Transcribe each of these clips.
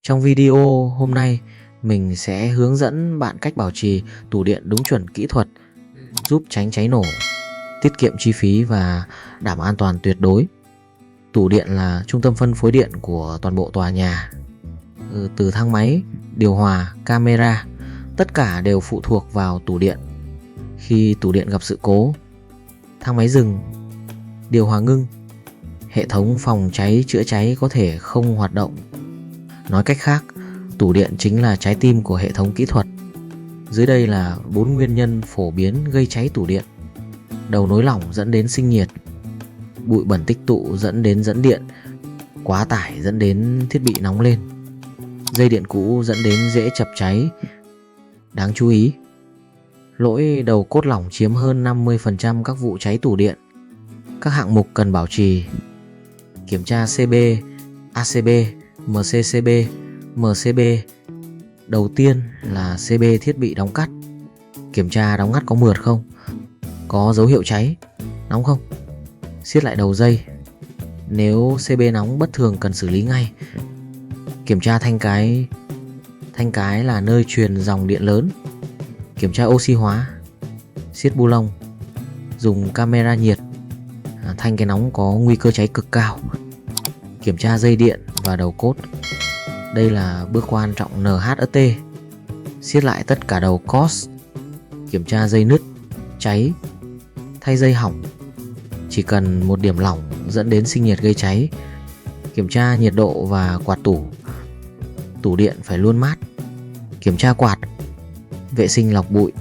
Trong video hôm nay, mình sẽ hướng dẫn bạn cách bảo trì tủ điện đúng chuẩn kỹ thuật, giúp tránh cháy nổ, tiết kiệm chi phí và đảm an toàn tuyệt đối. Tủ điện là trung tâm phân phối điện của toàn bộ tòa nhà. Từ thang máy, điều hòa, camera, tất cả đều phụ thuộc vào tủ điện. Khi tủ điện gặp sự cố, thang máy dừng, điều hòa ngưng, hệ thống phòng cháy chữa cháy có thể không hoạt động. Nói cách khác, tủ điện chính là trái tim của hệ thống kỹ thuật. Dưới đây là 4 nguyên nhân phổ biến gây cháy tủ điện. Đầu nối lỏng dẫn đến sinh nhiệt, bụi bẩn tích tụ dẫn đến dẫn điện, quá tải dẫn đến thiết bị nóng lên, dây điện cũ dẫn đến dễ chập cháy. Đáng chú ý, lỗi đầu cốt lỏng chiếm hơn 50% các vụ cháy tủ điện. Các hạng mục cần bảo trì: kiểm tra CB, ACB, MCCB, MCB. Đầu tiên là CB thiết bị đóng cắt. Kiểm tra đóng ngắt có mượt không, có dấu hiệu cháy, nóng không. Siết lại đầu dây. Nếu CB nóng bất thường cần xử lý ngay. Kiểm tra thanh cái. Thanh cái là nơi truyền dòng điện lớn. Kiểm tra oxy hóa. Siết bu lông. Dùng camera nhiệt. Thanh cái nóng có nguy cơ cháy cực cao. Kiểm tra dây điện và đầu cốt. Đây là bước quan trọng NHT. Siết lại tất cả đầu cos. Kiểm tra dây nứt, cháy, thay dây hỏng. Chỉ cần một điểm lỏng dẫn đến sinh nhiệt gây cháy. Kiểm tra nhiệt độ và quạt tủ. Tủ điện phải luôn mát. Kiểm tra quạt. Vệ sinh lọc bụi.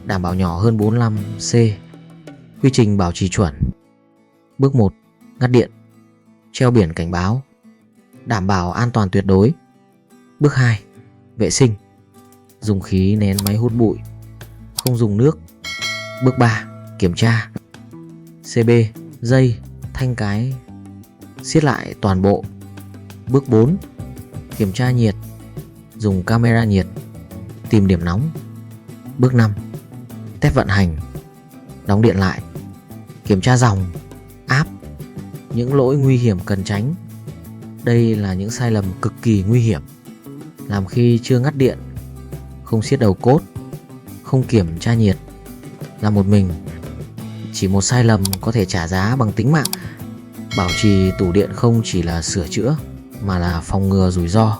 Đảm bảo nhỏ hơn 45C. Quy trình bảo trì chuẩn. Bước 1. Ngắt điện. Treo biển cảnh báo, đảm bảo an toàn tuyệt đối. Bước 2. Vệ sinh. Dùng khí nén máy hút bụi, không dùng nước. Bước 3. Kiểm tra CB, dây, thanh cái, siết lại toàn bộ. Bước 4. Kiểm tra nhiệt. Dùng camera nhiệt, tìm điểm nóng. Bước 5. Test vận hành. Đóng điện lại. Kiểm tra dòng, áp. Những lỗi nguy hiểm cần tránh. Đây là những sai lầm cực kỳ nguy hiểm. Làm khi chưa ngắt điện, không siết đầu cốt, không kiểm tra nhiệt. Là một mình, chỉ một sai lầm có thể trả giá bằng tính mạng. Bảo trì tủ điện không chỉ là sửa chữa, mà là phòng ngừa rủi ro.